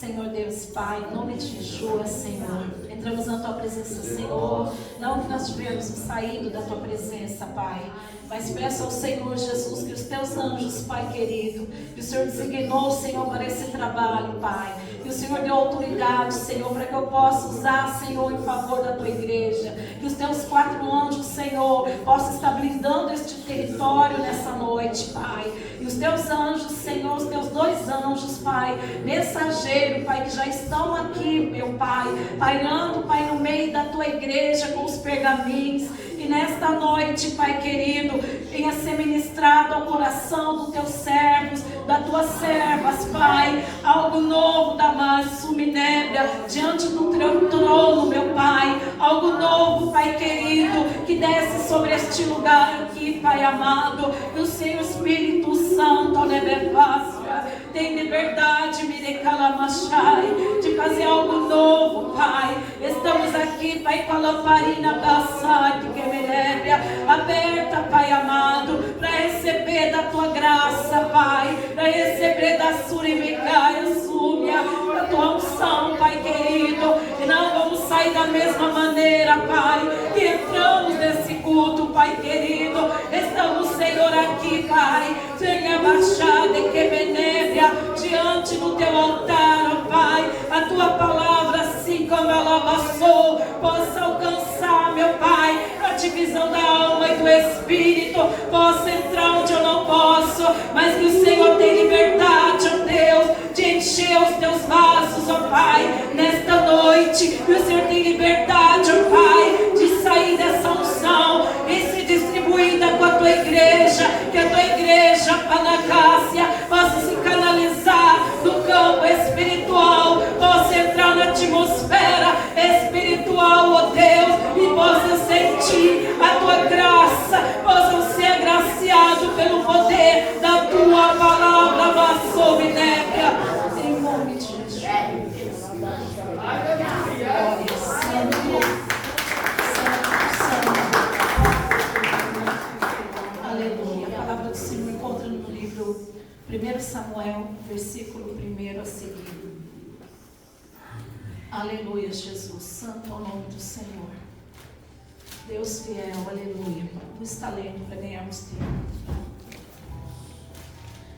Senhor Deus Pai, em nome de Jesus, Senhor, entramos na Tua presença, Senhor, não que nós tivermos saído da Tua presença, Pai, mas peço ao Senhor Jesus que os Teus anjos, Pai querido, que o Senhor designou, Senhor, para esse trabalho, Pai, que o Senhor deu autoridade, Senhor, para que eu possa usar, Senhor, em favor da Tua igreja, que os Teus 4 anjos, Senhor, possam estar blindando este território nessa noite, Pai, e os Teus anjos, Senhor, os Teus 2 anjos, Pai, mensageiros, Pai, que já estão aqui, meu Pai, pairando, Pai, no meio da Tua igreja com os pergaminhos, e nesta noite, Pai querido, venha ser ministrado ao coração dos Teus servos, das Tuas servas, Pai, algo novo da Massuminébia, diante do Teu trono, meu Pai, algo novo, Pai querido, que desce sobre este lugar aqui, Pai amado, que o Senhor Espírito Santo, tem liberdade, de fazer algo novo, Pai. Estamos aqui, Pai, com a lamparina aberta, Pai amado, para receber da Tua graça, Pai, para receber da Surimicaia, Súmia, da Tua unção, Pai querido, e não vamos sair da mesma maneira, Pai, que entramos nesse culto, Pai querido. Estamos, Senhor, aqui, Pai, venha baixada e quemenébria diante do Teu altar, ó Pai, a Tua palavra, assim como ela passou, possa alcançar, meu Pai, a divisão da alma e do Espírito, possa entrar onde eu não posso, mas que o Senhor tem liberdade, ó Deus, de encher os Teus vasos, ó Pai, nesta noite, que o Senhor tem liberdade, ó Pai, de sair dessa unção e se distribuída com a Tua igreja, que a Tua igreja, Panacácia, possa se canalizar no campo espiritual, possa entrar na atmosfera espiritual, ó Deus, e possa sentir a Tua graça, possam ser agraciados pelo poder da Tua palavra, Massominébia, em nome de Jesus. Glória, Santo, aleluia. A palavra do Senhor encontra no livro 1 Samuel, versículo 1 a seguir. Aleluia, Jesus. Santo é o nome do Senhor. Deus fiel, aleluia. Nos talento para ganharmos tempo.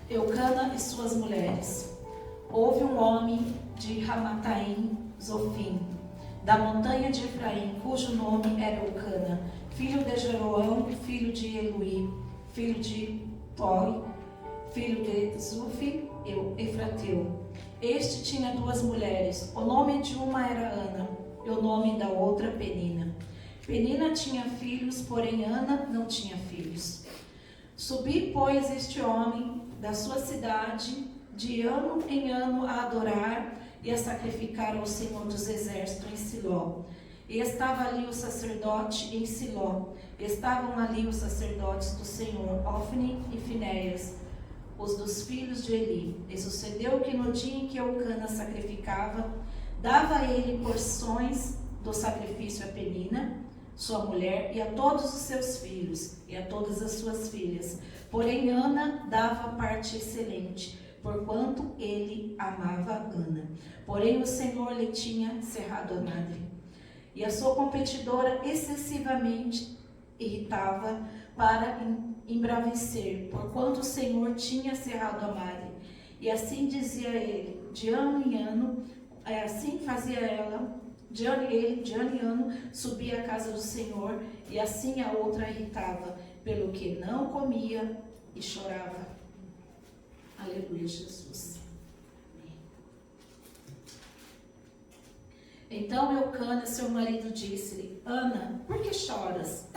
Eucana e suas mulheres. Houve um homem de Ramataim, Zofim, da montanha de Efraim, cujo nome era Eucana, filho de Jeroão, filho de Eluí, filho de Toi, filho de Zufi, Efrateu. Este tinha 2 mulheres, o nome de uma era Ana, e o nome da outra Penina. Penina tinha filhos, porém Ana não tinha filhos. Subi, pois, este homem da sua cidade, de ano em ano, a adorar e a sacrificar ao Senhor dos Exércitos em Siló. E estava ali o sacerdote em Siló. Estavam ali os sacerdotes do Senhor, Ofni e Finéias, os dos filhos de Eli. E sucedeu que no dia em que Eucana sacrificava, dava a ele porções do sacrifício a Penina, sua mulher, e a todos os seus filhos, e a todas as suas filhas. Porém Ana dava parte excelente, porquanto ele amava Ana. Porém o Senhor lhe tinha cerrado a madre. E a sua competidora excessivamente irritava para embravecer, porquanto o Senhor tinha cerrado a madre. E assim dizia ele, de ano em ano, assim fazia ela, de ano em ano, subia à casa do Senhor, e assim a outra irritava, pelo que não comia e chorava. Aleluia, Jesus. Então Eucana, seu marido, disse-lhe: Ana, por que choras?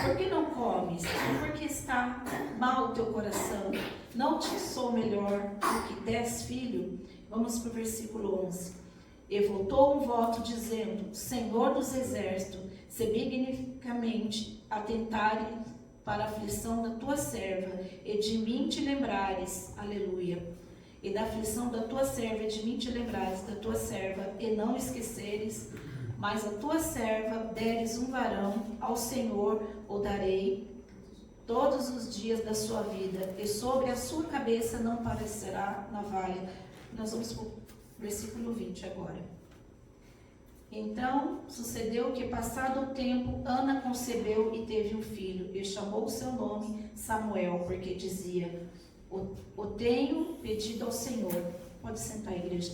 Por que não comes? Por que está mal o teu coração? Não te sou melhor do que 10 filhos? Vamos para o versículo 11. E voltou um voto dizendo: Senhor dos exércitos, se benignamente atentares para a aflição da tua serva, e de mim te lembrares, aleluia, e da aflição da tua serva, e de mim te lembrares da tua serva, e não esqueceres, mas a tua serva deres um varão, ao Senhor o darei todos os dias da sua vida, e sobre a sua cabeça não parecerá navalha. Nós vamos para o Versículo 20 agora. Então sucedeu que, passado o tempo, Ana concebeu e teve um filho, e chamou o seu nome Samuel, porque dizia: o tenho pedido ao Senhor. Pode sentar, igreja.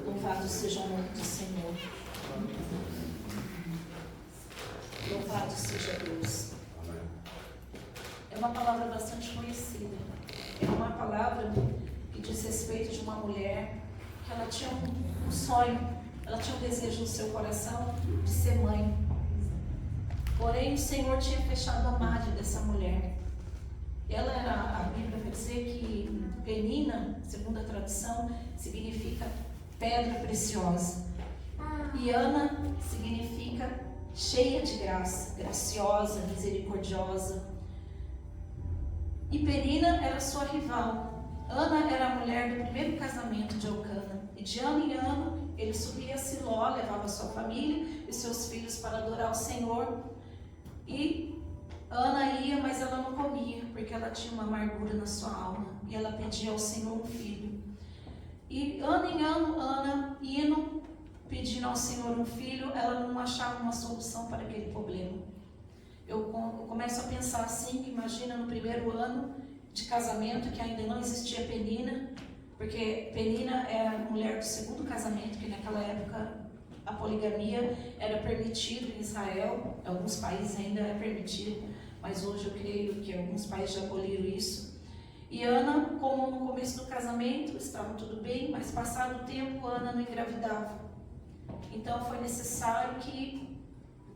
Louvado seja o nome do Senhor. Louvado seja Deus. É uma palavra bastante conhecida. É uma palavra que diz respeito de uma mulher que ela tinha um sonho, ela tinha um desejo no seu coração de ser mãe. Porém, o Senhor tinha fechado a madre dessa mulher. Ela era, a Bíblia vai dizer que Penina, segundo a tradução, significa pedra preciosa. E Ana significa cheia de graça, graciosa, misericordiosa. E Penina era sua rival. Ana era a mulher do primeiro casamento de Elcana. E de ano em ano, ele subia a Siló, levava sua família e seus filhos para adorar o Senhor. E Ana ia, mas ela não comia, porque ela tinha uma amargura na sua alma. E ela pedia ao Senhor um filho. E ano em ano, Ana indo, pedindo ao Senhor um filho, ela não achava uma solução para aquele problema. Eu começo a pensar assim, que imagina no primeiro ano de casamento, que ainda não existia Penina, porque Penina era a mulher do segundo casamento, que naquela época a poligamia era permitida em Israel, em alguns países ainda é permitido, mas hoje eu creio que alguns países já aboliram isso. E Ana, como no começo do casamento, estava tudo bem, mas passado o tempo, Ana não engravidava. Então foi necessário que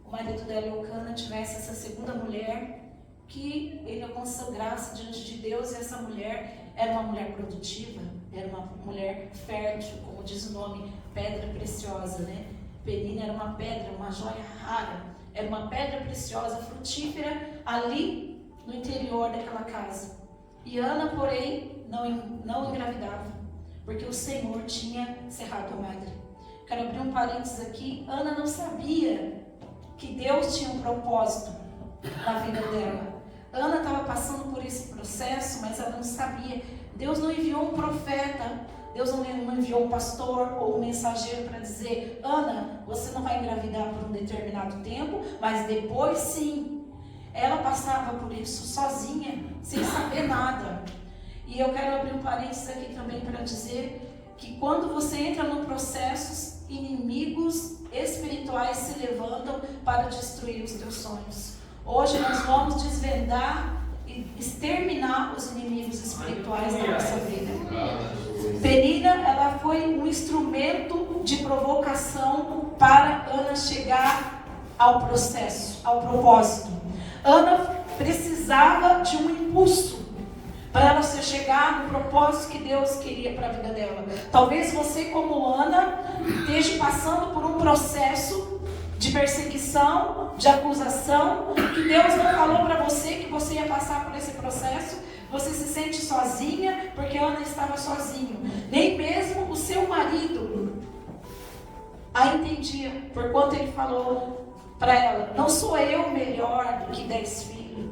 o marido dela, Elcana, tivesse essa segunda mulher, que ele alcançou graça diante de Deus, e essa mulher era uma mulher produtiva, era uma mulher fértil, como diz o nome, pedra preciosa, né? Penina era uma pedra, uma joia rara, era uma pedra preciosa, frutífera, ali no interior daquela casa. E Ana, porém, não engravidava, porque o Senhor tinha cerrado a madre. Quero abrir um parênteses aqui. Ana não sabia que Deus tinha um propósito na vida dela. Ana estava passando por esse processo, mas ela não sabia. Deus não enviou um profeta, Deus não enviou um pastor ou um mensageiro para dizer: Ana, você não vai engravidar por um determinado tempo, mas depois sim. Ela passava por isso sozinha, sem saber nada. E eu quero abrir um parênteses aqui também para dizer que quando você entra no processo, inimigos espirituais se levantam para destruir os teus sonhos. Hoje nós vamos desvendar e exterminar os inimigos espirituais da nossa vida. Penina, ela foi um instrumento de provocação para Ana chegar ao processo, ao propósito. Ana precisava de um impulso para ela chegar no propósito que Deus queria para a vida dela. Talvez você, como Ana, esteja passando por um processo de perseguição, de acusação, que Deus não falou para você que você ia passar por esse processo. Você se sente sozinha, porque Ana estava sozinha. Nem mesmo o seu marido a entendia, por quanto ele falou para ela: não sou eu melhor do que 10 filhos.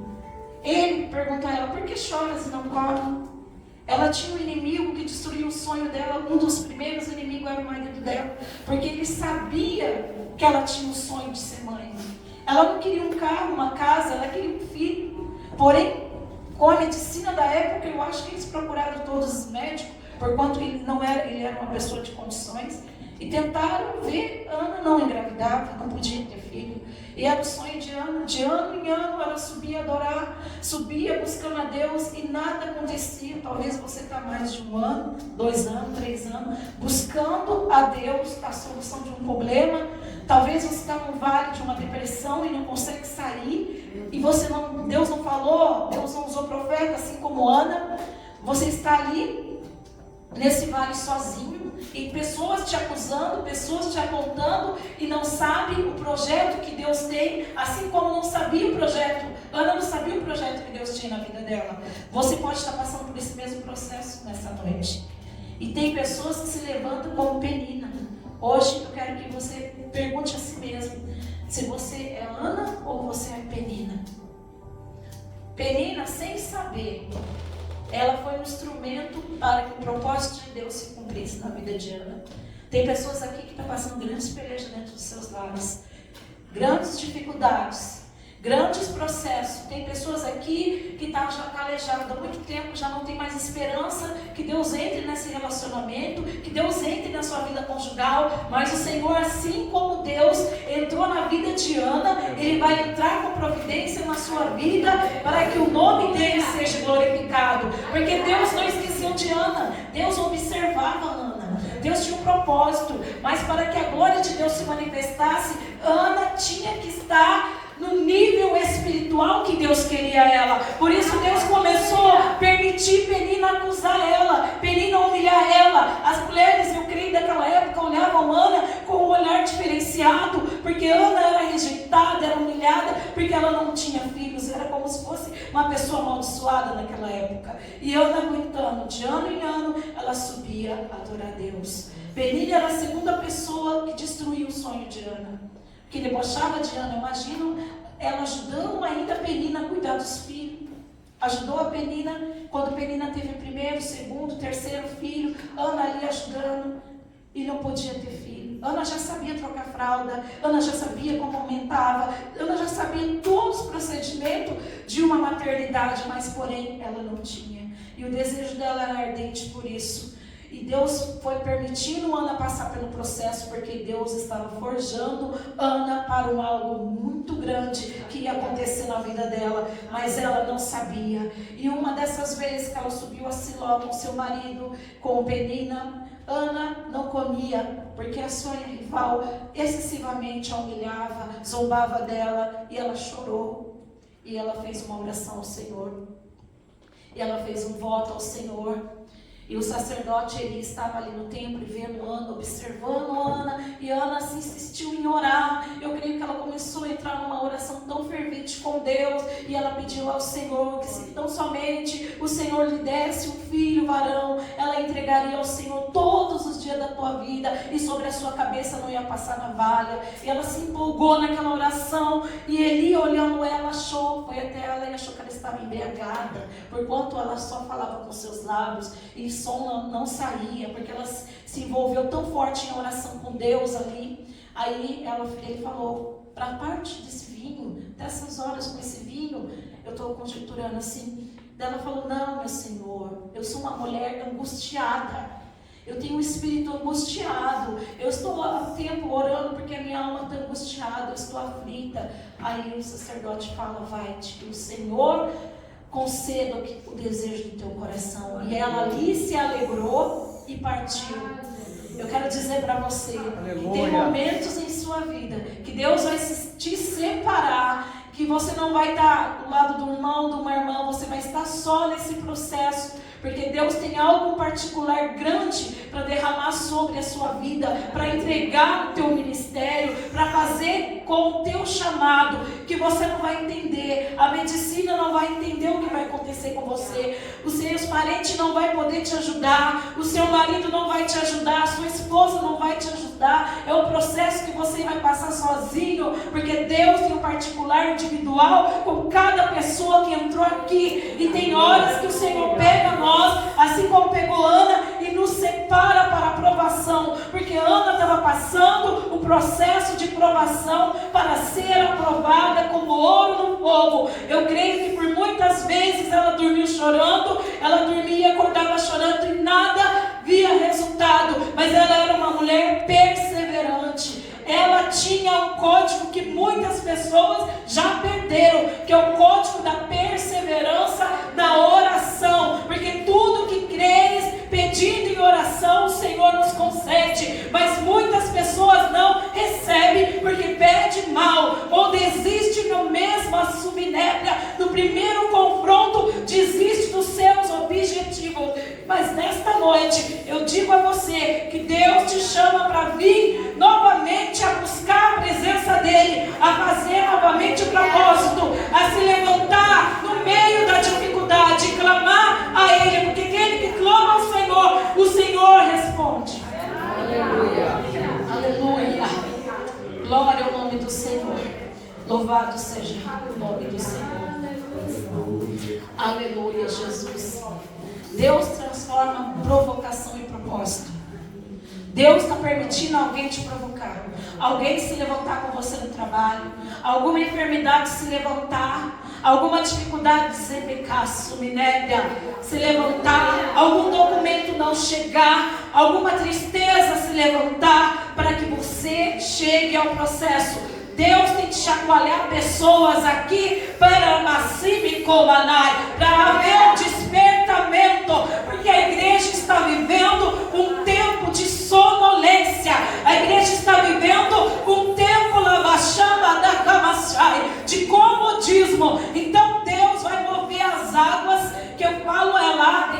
Ele perguntou a ela: por que choras e não come? Ela tinha um inimigo que destruiu o sonho dela. Um dos primeiros inimigos era o marido dela, porque ele sabia que ela tinha o sonho de ser mãe. Ela não queria um carro, uma casa, ela queria um filho. Porém, com a medicina da época, eu acho que eles procuraram todos os médicos, porquanto ele era uma pessoa de condições, e tentaram ver. Ana não engravidava, não podia ter filho. E era o sonho de Ana. De ano em ano ela subia a adorar, subia buscando a Deus, e nada acontecia. Talvez você está mais de 1 ano, 2 anos, 3 anos, buscando a Deus a solução de um problema. Talvez você está num vale de uma depressão e não consegue sair, e Deus não falou, Deus não usou profeta, assim como Ana. Você está ali nesse vale sozinho, e pessoas te acusando, pessoas te apontando, e não sabe o projeto que Deus tem, assim como não sabia o projeto. Ana não sabia o projeto que Deus tinha na vida dela. Você pode estar passando por esse mesmo processo nessa noite. E tem pessoas que se levantam como Penina. Hoje eu quero que você pergunte a si mesmo se você é Ana ou você é Penina. Penina, sem saber, ela foi um instrumento para que o propósito de Deus se cumprisse na vida de Ana. Tem pessoas aqui que estão passando grandes pelejas dentro dos seus lares, grandes dificuldades, grandes processos. Tem pessoas aqui que estão já calejadas há muito tempo, já não tem mais esperança que Deus entre nesse relacionamento, que Deus entre na sua vida conjugal. Mas o Senhor, assim como Deus entrou na vida de Ana, Ele vai entrar com providência na sua vida para que o nome dele seja glorificado. Porque Deus não esqueceu de Ana, Deus observava Ana. Deus tinha um propósito, mas para que a glória de Deus se manifestasse, Ana tinha que estar no nível espiritual que Deus queria ela. Por isso Deus começou a permitir Penina acusar ela, Penina humilhar ela. As mulheres, eu creio, daquela época olhavam Ana com um olhar diferenciado, porque Ana era rejeitada, era humilhada, porque ela não tinha filhos, era como se fosse uma pessoa amaldiçoada naquela época. E Ana, aguentando, de ano em ano, ela subia a adorar a Deus. Penina era a segunda pessoa que destruiu o sonho de Ana, que debochava de Ana. Imagino ela ajudando ainda a Penina a cuidar dos filhos. Ajudou a Penina quando Penina teve o primeiro, segundo, terceiro filho. Ana ali ajudando e não podia ter filho. Ana já sabia trocar fralda, Ana já sabia como aumentava, Ana já sabia todos os procedimentos de uma maternidade, mas porém ela não tinha. E o desejo dela era ardente por isso. E Deus foi permitindo Ana passar pelo processo, porque Deus estava forjando Ana para algo muito grande que ia acontecer na vida dela, mas ela não sabia. E uma dessas vezes que ela subiu a Siló com seu marido, com Penina, Ana não comia, porque a sua rival excessivamente a humilhava, zombava dela, e ela chorou. E ela fez uma oração ao Senhor. E ela fez um voto ao Senhor. E o sacerdote, ele estava ali no templo e vendo Ana, observando Ana, e Ana se insistiu em orar. Eu creio que ela começou a entrar numa oração tão fervente com Deus, e ela pediu ao Senhor que se tão somente o Senhor lhe desse um filho varão, ela entregaria ao Senhor todos os dias da tua vida, e sobre a sua cabeça não ia passar navalha. E ela se empolgou naquela oração, e Eli, olhando ela, foi até ela e achou que ela estava embriagada, porquanto ela só falava com seus lábios, e som não saía, porque ela se envolveu tão forte em oração com Deus ali. Aí ele falou, para parte desse vinho, dessas horas com esse vinho, eu estou conjecturando assim. Ela falou, não, meu Senhor, eu sou uma mulher angustiada, eu tenho um espírito angustiado, eu estou há tempo orando porque a minha alma está angustiada, eu estou aflita. Aí o sacerdote fala, vai-te, que o Senhor conceda o desejo do teu coração. E ela ali se alegrou e partiu. Eu quero dizer para você, que tem momentos em sua vida que Deus vai te separar, que você não vai estar do lado do irmão, de uma irmã, você vai estar só nesse processo, porque Deus tem algo particular grande para derramar sobre a sua vida, para entregar o teu ministério, para fazer com o teu chamado, que você não vai entender, a medicina não vai entender o que vai acontecer com você, os seus parentes não vão poder te ajudar, o seu marido não vai te ajudar, a sua esposa não vai te ajudar, é um processo que você vai passar sozinho, porque Deus tem um particular individual com cada pessoa que entrou aqui, e tem horas que o Senhor pega nós, assim como pegou Ana, e nos separa para a provação, porque Ana estava passando o processo de provação para ser aprovada como ouro no fogo. Eu creio que por muitas vezes ela dormiu chorando, ela dormia e acordava chorando e nada via resultado, mas ela era uma mulher perseverante. Ela tinha um código que muitas pessoas já perderam, que é o código da perseverança, da oração, porque tudo que creres, pedindo em oração, o Senhor nos concede, mas muitas pessoas não recebem, porque pede mal, ou desiste no mesmo subnébria, no primeiro confronto, desiste dos seus objetivos. Mas nesta noite, eu digo a você, que Deus te chama para vir novamente a buscar a presença dEle, a fazer novamente o propósito, a se levantar no meio da dificuldade, clamar a Ele, porque aquele que clama ao Senhor, o Senhor responde. Aleluia, aleluia, glória ao nome do Senhor, louvado seja o nome do Senhor. Aleluia, Jesus. Deus transforma provocação em propósito. Deus está permitindo alguém te provocar, alguém se levantar com você no trabalho, alguma enfermidade se levantar, alguma dificuldade se levantar, algum documento não chegar, alguma tristeza se levantar, para que você chegue ao processo. Deus tem que chacoalhar pessoas aqui para haver um despertamento, porque a igreja está vivendo um tempo de sonolência, a igreja está vivendo um tempo de comodismo. Então Deus vai mover as águas, que eu falo é lá,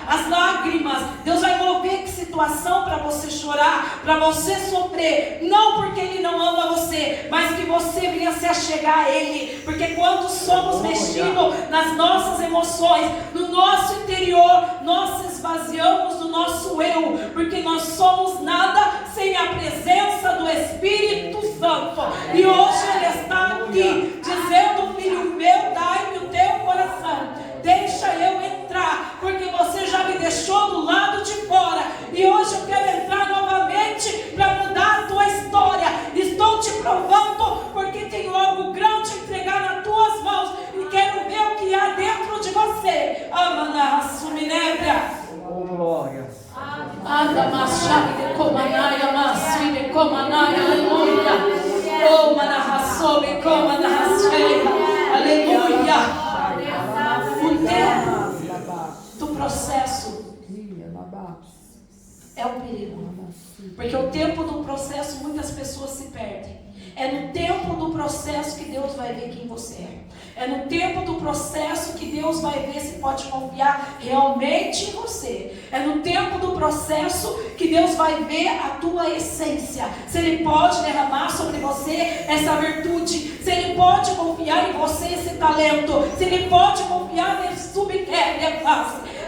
as lágrimas. Deus vai mover que situação para você chorar, para você sofrer, não porque Ele não ama você, mas que você venha se achegar a Ele, porque quando somos mexidos nas nossas emoções, no nosso interior, nós esvaziamos do nosso eu, porque nós somos nada sem a presença do Espírito Santo. E hoje Ele está aqui dizendo: filho meu, dai-me o teu coração, deixa eu entrar, porque você já me deixou do lado de fora, e hoje eu quero entrar novamente para mudar a tua história. Estou te provando, porque tenho algo grande a entregar nas tuas mãos, e quero ver o que há dentro de você. Oh, glória. Aleluia. O tempo do processo é o perigo, porque o tempo do processo muitas pessoas se perdem. É no tempo do processo que Deus vai ver quem você é. É no tempo do processo que Deus vai ver se pode confiar realmente em você. É no tempo do processo que Deus vai ver a tua essência. Se Ele pode derramar sobre você essa virtude. Se Ele pode confiar em você esse talento. Se Ele pode confiar nesse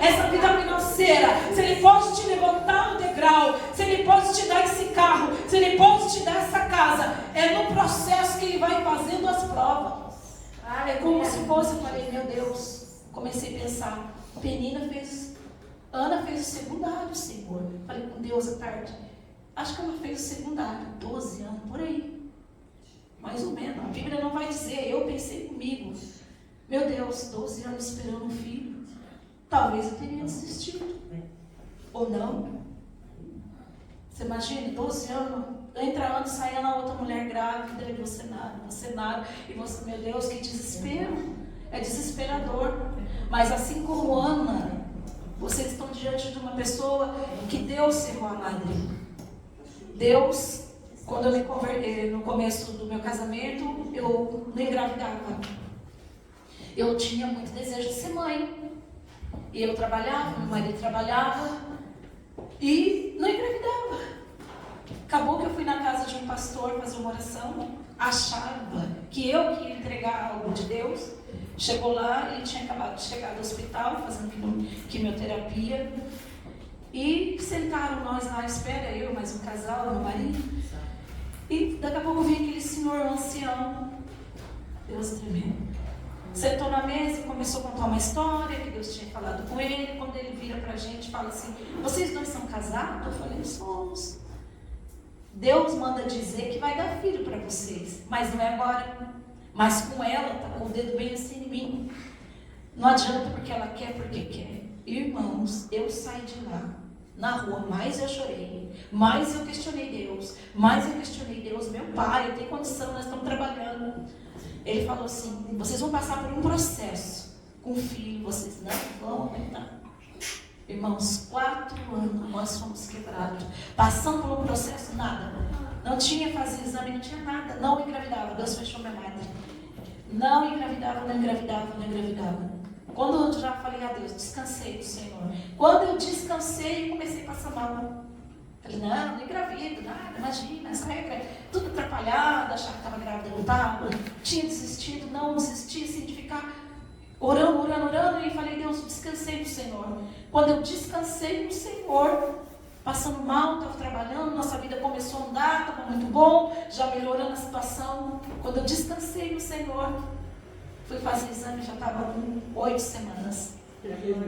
essa vida financeira. Se Ele pode te levantar no degrau. Se Ele pode te dar esse carro. Se Ele pode te dar essa casa. É no processo que Ele vai fazendo as provas. É como se fosse, eu falei, meu Deus, comecei a pensar, Ana fez o secundário, Senhor. Falei com Deus à tarde, acho que ela fez o secundário, 12 anos, por aí, mais ou menos. A Bíblia não vai dizer, eu pensei comigo, meu Deus, 12 anos esperando um filho, talvez eu teria desistido, ou não. Você imagina, 12 anos, entra ano, sai a outra mulher grávida, e você nada, e você, meu Deus, que desespero, é desesperador. Mas assim como Ana, vocês estão diante de uma pessoa que Deus cerrou a madre. Deus, quando eu me converti, no começo do meu casamento, eu não engravidava. Eu tinha muito desejo de ser mãe, e eu trabalhava, meu marido trabalhava, e não engravidava. Acabou que eu fui na casa de um pastor fazer uma oração, achava que eu queria entregar algo de Deus. Chegou lá, ele tinha acabado de chegar do hospital, fazendo quimioterapia. E sentaram nós lá à espera, eu, mais um casal, meu marido. E daqui a pouco eu vi aquele senhor ancião, Deus tremendo. Sentou na mesa e começou a contar uma história que Deus tinha falado com ele. Quando ele vira pra gente, fala assim: vocês dois são casados? Eu falei: somos. Deus manda dizer que vai dar filho para vocês, mas não é agora. Mas com ela, tá com o dedo bem assim em mim. Não adianta porque ela quer, porque quer. Irmãos, eu saí de lá, na rua, mais eu chorei, mais eu questionei Deus, meu pai, eu tenho condição, nós estamos trabalhando. Ele falou assim: vocês vão passar por um processo com o filho, vocês não vão aguentar. Irmãos, 4 anos nós fomos quebrados, passando por um processo, nada, não tinha fazer exame, não tinha nada, não engravidava. Deus fechou minha madre, não engravidava. Quando eu já falei a Deus, descansei do Senhor. Quando eu descansei, eu comecei a passar mal. Falei: não engravido, nada, imagina, essa regra, tudo atrapalhado, achava que estava grávida, não estava, tinha desistido, não desisti, assim, de ficar orando, e falei: Deus, descansei do Senhor. Quando eu descansei no Senhor, passando mal, estava trabalhando, nossa vida começou a andar, estava muito bom, já melhorando a situação. Quando eu descansei no Senhor, Fui fazer exame, já estava com 8 semanas.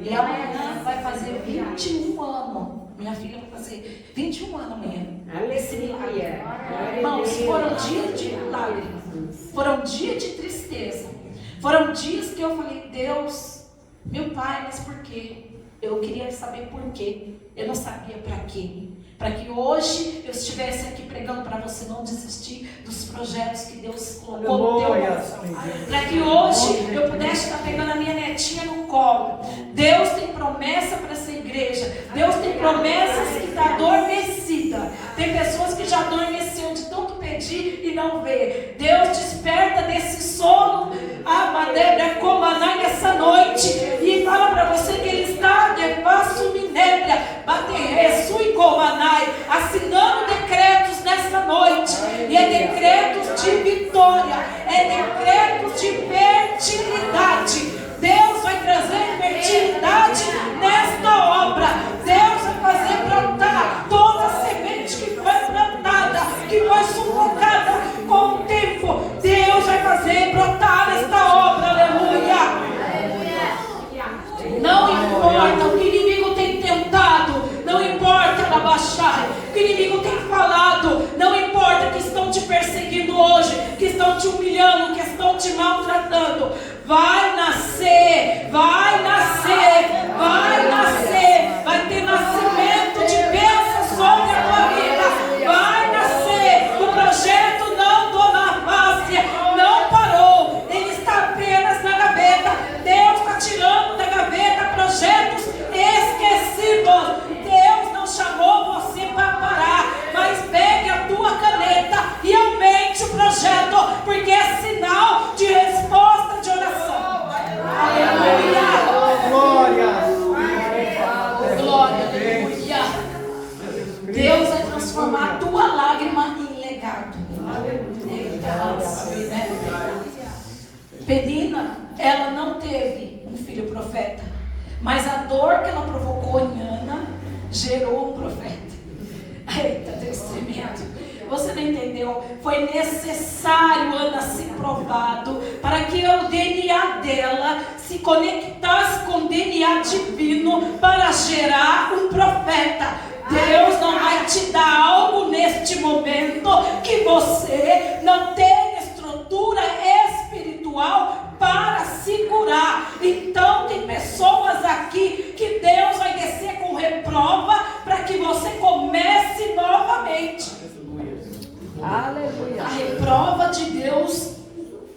E amanhã vai fazer 21 anos. Minha filha vai fazer 21 anos amanhã. Esse milagre. Irmãos, foram dias de lágrimas. Foram dias de tristeza. Foram dias que eu falei, Deus, meu Pai, mas por quê? Eu queria saber por quê. Eu não sabia para quê. Para que hoje eu estivesse aqui pregando para você não desistir dos projetos que Deus colocou no teu coração. Para que hoje eu pudesse estar pegando a minha netinha no colo. Deus tem promessa para essa igreja. Deus tem promessas que está adormecida. Tem pessoas que já adormeceram de tanto pedir e não vê. Deus desperta desse sono a Madebra Comanai nessa noite e fala para você que Ele está de passo minébria, baterreçu e Comanai, assinando decretos nessa noite. E é decretos de vitória, é decretos de fertilidade. Deus vai trazer fertilidade nesta obra. Deus vai fazer brotar toda a semente que foi plantada, que foi sufocada com o tempo. Deus vai fazer brotar nesta obra, aleluia. Não importa o que o inimigo tem tentado, não importa na baixar, o que o inimigo tem falado, não importa que estão te perseguindo hoje, que estão te humilhando, que estão te maltratando. Vai nascer, vai nascer, vai nascer, vai ter nascimento de bênçãos sobre a tua vida, vai nascer. O projeto não dona face, não parou, ele está apenas na gaveta. Deus está tirando da gaveta projetos esquecidos. Deus não chamou você para parar, mas pegue a tua caneta e aumente o projeto, porque é sinal de resposta de oração. Aleluia! Glória! Glória, aleluia! Deus vai transformar a tua lágrima em legado. Penina, ela não teve um filho profeta, mas a dor que ela provocou em Ana gerou um profeta. Eita, Deus tremendo. Você não entendeu? Foi necessário Ana ser provado para que o DNA dela se conectasse com o DNA divino para gerar um profeta. Deus não vai te dar algo neste momento que você não tem estrutura espiritual para segurar. Então tem pessoas aqui que Deus vai descer com reprova para que você comece novamente. Aleluia. A reprova de Deus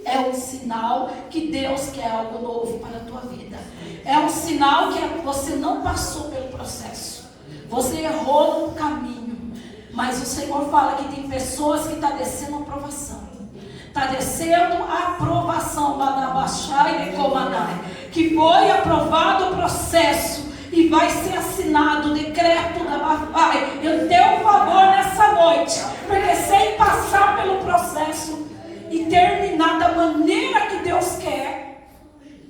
é um sinal que Deus quer algo novo para a tua vida. É um sinal que você não passou pelo processo. Você errou no caminho. Mas o Senhor fala que tem pessoas que estão descendo a aprovação. Está descendo a aprovação que foi aprovado o processo e vai ser assinado o decreto da Bafai em teu favor nessa noite, porque sem passar pelo processo e terminar da maneira que Deus quer,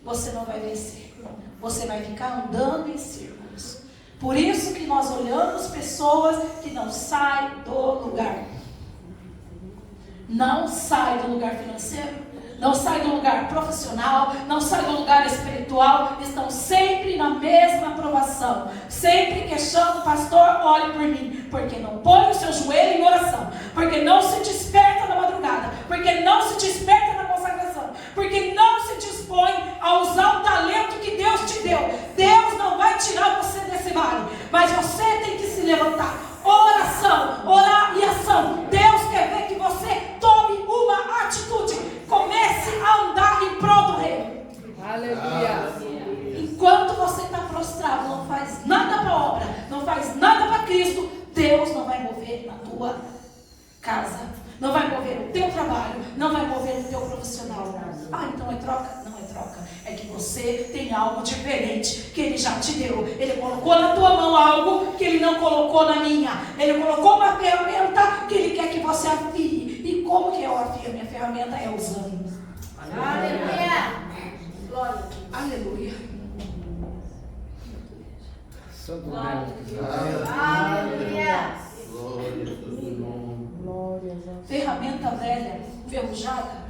você não vai vencer, você vai ficar andando em círculos. Por isso que nós olhamos pessoas que não saem do lugar. Não sai do lugar financeiro, não sai do lugar profissional, não sai do lugar espiritual, estão sempre na mesma aprovação, sempre queixando, pastor, ore por mim, porque não põe o seu joelho em oração, porque não se desperta na madrugada, porque não se desperta na consagração, porque não se dispõe a usar o talento que Deus te deu. Deus não vai tirar você desse vale, mas você tem que se levantar. Oração, orar e ação. Deus quer ver que você tome uma atitude. Comece a andar em prol do reino. Aleluia. Enquanto você está prostrado, não faz nada para a obra, não faz nada para Cristo, Deus não vai mover na tua casa, não vai mover no teu trabalho, não vai mover no teu profissional. Ah, então é troca? Não é troca. É que você tem algo diferente que Ele já te deu. Ele colocou na tua mão algo que Ele não colocou na minha. Ele colocou uma ferramenta que Ele quer que você afie. E como que eu afio? Minha ferramenta é usando. Aleluia. Glória. Aleluia. Aleluia. Ferramenta velha, enferrujada,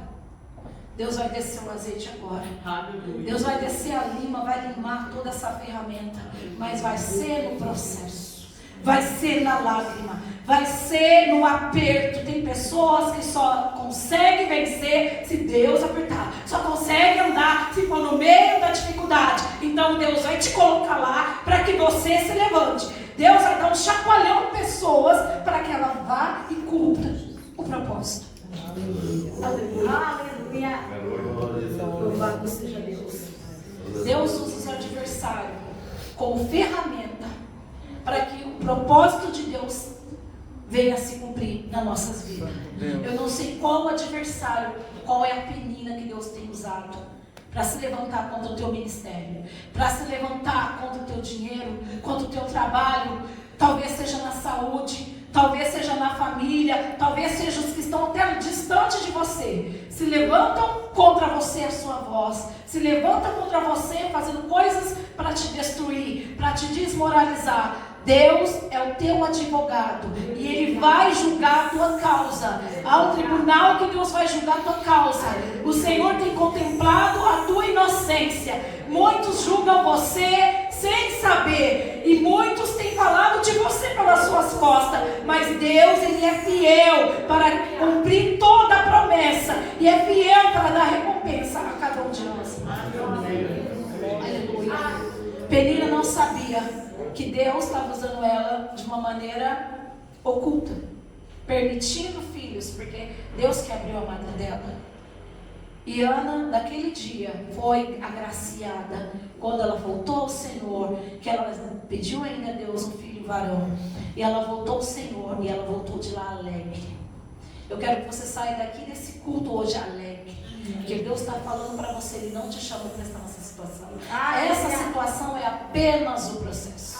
Deus vai descer o azeite agora. Aleluia. Deus vai descer a lima, vai limar toda essa ferramenta. Mas vai ser no processo. Vai ser na lágrima. Vai ser no aperto. Tem pessoas que só conseguem vencer se Deus apertar. Só conseguem andar se for no meio da dificuldade. Então Deus vai te colocar lá para que você se levante. Deus vai dar um chacoalhão em pessoas para que ela vá e cumpra o propósito. Aleluia. Louvado seja Deus. Deus usa os adversários como ferramenta para que o propósito de Deus venha a se cumprir nas nossas vidas. Eu não sei qual o adversário, qual é a penina que Deus tem usado para se levantar contra o teu ministério, para se levantar contra o teu dinheiro, contra o teu trabalho. Talvez seja na saúde, talvez seja na família, talvez seja os que estão até distante de você. Se levantam contra você a sua voz, se levantam contra você fazendo coisas para te destruir, para te desmoralizar. Deus é o teu advogado e Ele vai julgar a tua causa. Há um tribunal que Deus vai julgar a tua causa. O Senhor tem contemplado a tua inocência. Muitos julgam você sem saber e muitos têm falado de você pelas suas costas. Mas Deus, Ele é fiel para cumprir toda a promessa e é fiel para dar recompensa a cada um de nós. Aleluia. Penina não sabia que Deus estava usando ela de uma maneira oculta, permitindo filhos, porque Deus que abriu a madre dela. E Ana, naquele dia, foi agraciada, quando ela voltou ao Senhor, que ela pediu ainda a Deus um filho varão, e ela voltou ao Senhor, e ela voltou de lá alegre. Eu quero que você saia daqui desse culto hoje alegre, porque Deus está falando para você, Ele não te chamou para estar nessa situação. Essa situação é apenas o processo.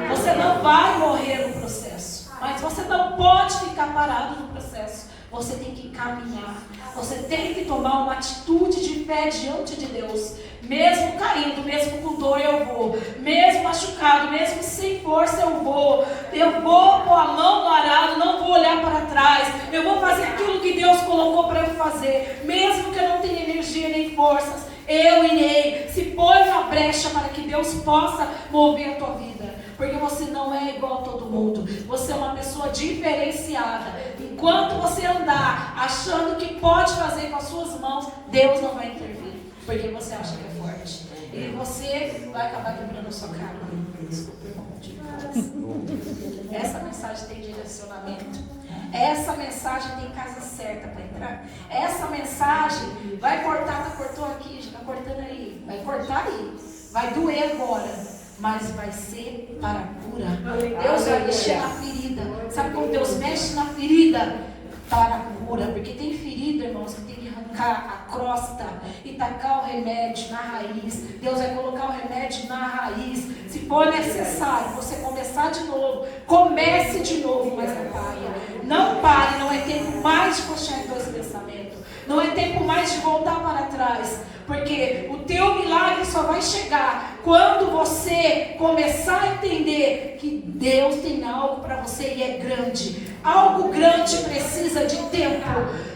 Você não vai morrer no processo, mas você não pode ficar parado no processo. Você tem que caminhar, você tem que tomar uma atitude de fé diante de Deus. Mesmo caindo, mesmo com dor eu vou, mesmo machucado, mesmo sem força eu vou pôr a mão no arado, não vou olhar para trás, eu vou fazer aquilo que Deus colocou para eu fazer, mesmo que eu não tenha energia nem forças, eu irei. Se põe uma brecha para que Deus possa mover a tua vida, porque você não é igual a todo mundo, você é uma pessoa diferenciada. Enquanto você andar achando que pode fazer com as suas mãos, Deus não vai intervir, porque você acha que é forte, e você vai acabar quebrando a sua cara. Desculpa, irmão. Essa mensagem tem direcionamento, essa mensagem tem casa certa para entrar, essa mensagem vai cortar, cortou aqui, já está cortando aí, vai cortar aí, vai doer agora, mas vai ser para a cura. Deus vai mexer na ferida. Sabe como Deus mexe na ferida? Para a cura. Porque tem ferida, irmãos, que tem que arrancar a crosta e tacar o remédio na raiz. Deus vai colocar o remédio na raiz. Se for necessário você começar de novo, comece de novo, mas não pare. Não pare, não é tempo mais de puxar em dois pensamentos. Não é tempo mais de voltar para trás. Porque o teu milagre só vai chegar quando você começar a entender que Deus tem algo para você e é grande. Algo grande precisa de tempo.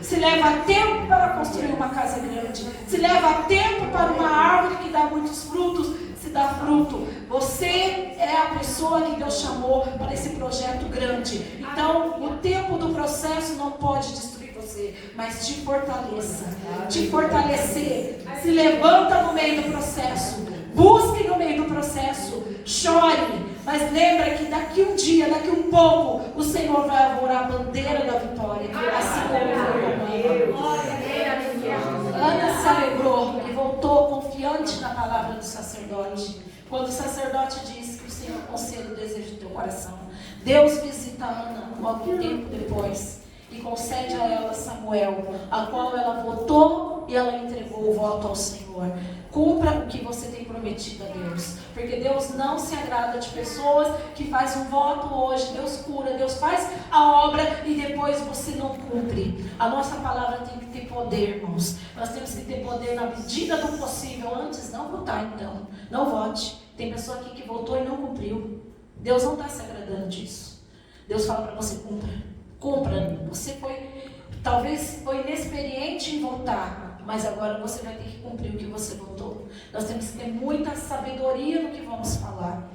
Se leva tempo para construir uma casa grande. Se leva tempo para uma árvore que dá muitos frutos, se dá fruto. Você é a pessoa que Deus chamou para esse projeto grande. Então, o tempo do processo não pode destruir você, mas te fortaleça, te fortalecer. Se levanta no meio do processo, busque no meio do processo, chore, mas lembra que daqui um dia, daqui um pouco, o Senhor vai arvorar a bandeira da vitória, assim como Ana se alegrou e voltou confiante na palavra do sacerdote. Quando o sacerdote disse que o Senhor concede o desejo do teu coração, Deus visita Ana algum tempo depois e concede a ela Samuel, a qual ela votou e ela entregou o voto ao Senhor. Cumpra o que você tem prometido a Deus, porque Deus não se agrada de pessoas que fazem um voto hoje, Deus cura, Deus faz a obra e depois você não cumpre. A nossa palavra tem que ter poder, irmãos. Nós temos que ter poder na medida do possível. Antes, não votar então, não vote. Tem pessoa aqui que votou e não cumpriu. Deus não está se agradando disso. Deus fala para você, cumpra. Você talvez foi inexperiente em votar, mas agora você vai ter que cumprir o que você votou. Nós temos que ter muita sabedoria no que vamos falar.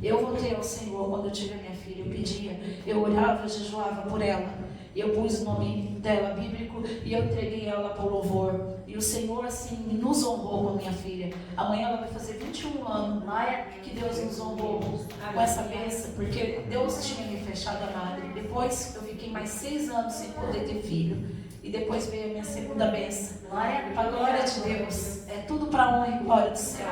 Eu voltei ao Senhor quando eu tive a minha filha, eu pedia, eu orava, eu jejuava por ela. Eu pus o nome dela bíblico e eu entreguei ela para o louvor. E o Senhor, assim, nos honrou com a minha filha. Amanhã ela vai fazer 21 anos. Que Deus nos honrou com essa bênção, porque Deus tinha me fechado a madre. Depois eu fiquei mais 6 anos sem poder ter filho. E depois veio a minha segunda bênção. Para a glória de Deus. É tudo para a honra e glória do céu.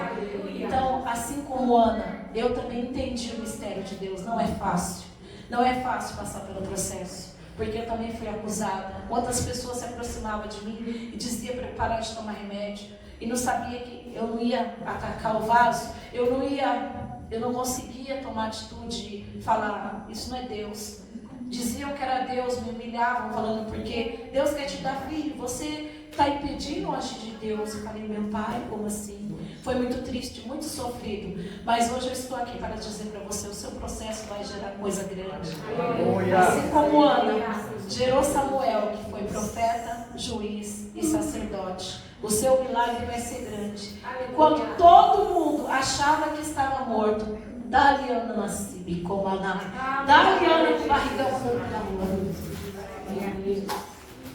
Então, assim como Ana, eu também entendi o mistério de Deus. Não é fácil. Não é fácil passar pelo processo. Porque eu também fui acusada. Quantas pessoas se aproximavam de mim e diziam para parar de tomar remédio. E não sabia que eu não ia atacar o vaso. Eu não conseguia tomar atitude e falar, isso não é Deus. Diziam que era Deus, me humilhavam falando, porque Deus quer te dar filho, você está impedindo o agir de Deus. Eu falei, meu pai, como assim? Foi muito triste, muito sofrido, mas hoje eu estou aqui para dizer para você, o seu processo vai gerar coisa grande. Assim como Ana gerou Samuel, que foi profeta, juiz e sacerdote, o seu milagre vai ser grande. Quando todo mundo achava que estava morto, dá-lhe Ana nasceu, dá-lhe Ana com barrigão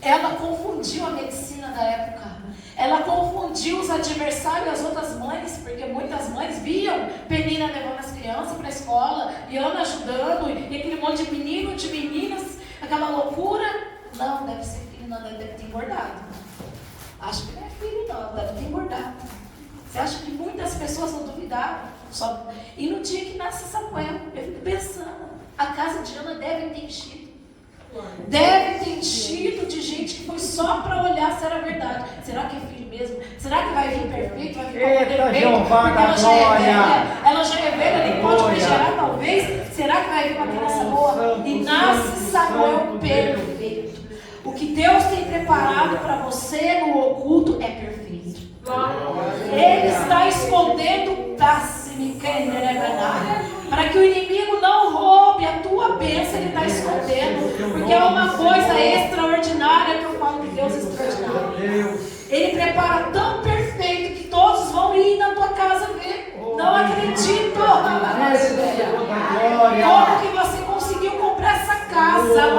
ela confundiu a medicina da época. Ela confundiu os adversários, as outras mães, porque muitas mães viam Penina levando as crianças para a escola, e Ana ajudando, e aquele monte de menino, de meninas, aquela loucura. Não, deve ser filho, não, deve ter engordado. Acho que não é filho, não, deve ter engordado. Você acha que muitas pessoas não duvidavam? E no dia que nasce Samuel, eu fico pensando, a casa de Ana deve ter enchido. Deve ter enchido de gente que foi só para olhar se era verdade. Será que é filho mesmo? Será que vai vir perfeito? Vai vir perfeito? Porque ela já é velha, nem pode me gerar talvez. Será que vai vir uma criança boa? E nasce Samuel perfeito. O que Deus tem preparado para você no oculto é perfeito. Ele está escondendo para que o inimigo não roube a tua bênção. Ele está escondendo, porque é uma coisa extraordinária que eu falo de Deus extraordinário. Ele prepara tão perfeito que todos vão ir na tua casa ver. Não acredito. Como que você conseguiu comprar essa casa?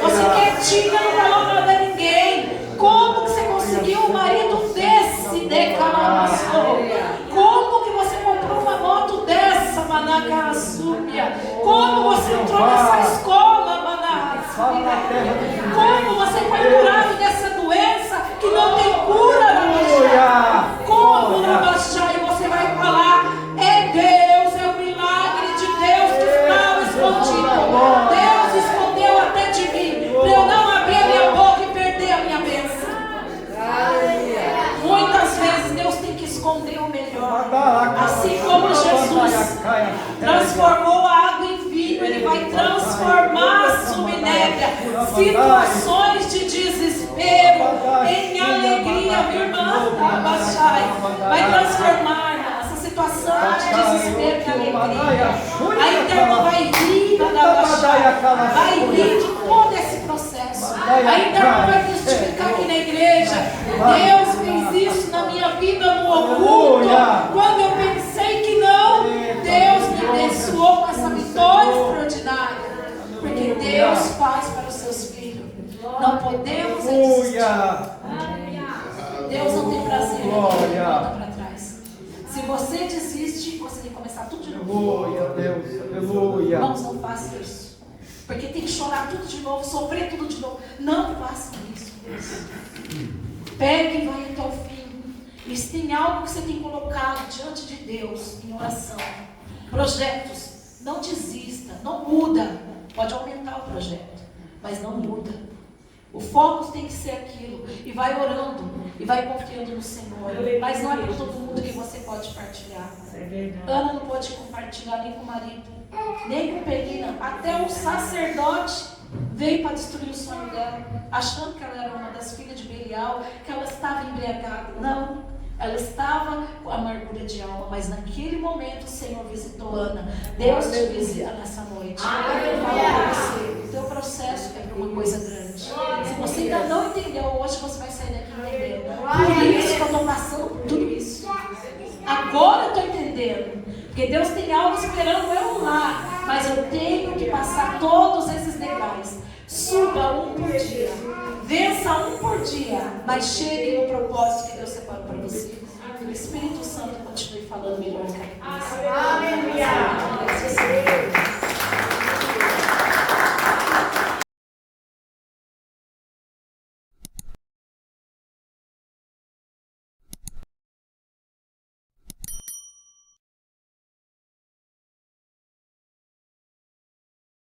Você quietinha, não falou nada a ninguém. Como que você conseguiu um marido desse decalamaçou? Como que você comprou uma moto dessa, Manacaraçúbia? Como você entrou nessa escola, Manacaraçúbia? Como você foi curado dessa doença que não tem cura, Rabachai? Como, Rabachai, você vai falar? É Deus, é o milagre de Deus que estava escondido. Deus escondeu até de mim, para eu não abrir a minha boca e perder a minha bênção. Muitas vezes Deus tem que esconder o melhor. Assim como Jesus transformou a água em vinho, Ele vai transformar, Suminéria, situações de desespero em alegria, minha irmã. Vai transformar essa situação de desespero em alegria. A Interna vai rir, vai rir de todo esse processo. A Interna vai testificar aqui na igreja. Deus fez isso na minha vida no oculto. Quando eu pensei que não, Deus me abençoou com essa vitória extraordinária. Porque Deus faz para os seus filhos. Não podemos desistir. Deus não tem prazer em volta para trás. Se você desiste, você tem que começar tudo de novo. Irmãos, não faça isso. Porque tem que chorar tudo de novo, sofrer tudo de novo. Não faça isso. Pegue e vai até o fim. E se tem algo que você tem colocado diante de Deus em oração, projetos, não desista, não muda. Pode aumentar o projeto, mas não muda. O foco tem que ser aquilo. E vai orando, e vai confiando no Senhor. Mas não é para todo mundo que você pode partilhar. Ana não pode compartilhar nem com o marido, nem com Penina. Até o sacerdote veio para destruir o sonho dela, achando que ela era uma das filhas de Belial, que ela estava embriagada. Não, ela estava com amargura de alma, mas naquele momento o Senhor visitou Ana. Deus te visita nessa noite. Eu falo para você, o teu processo é para uma coisa grande. Se você ainda não entendeu, hoje você vai sair daqui esperando eu lá, mas eu tenho que passar todos esses degraus. Suba um por dia, vença um por dia, mas chegue no propósito que Deus separou para você.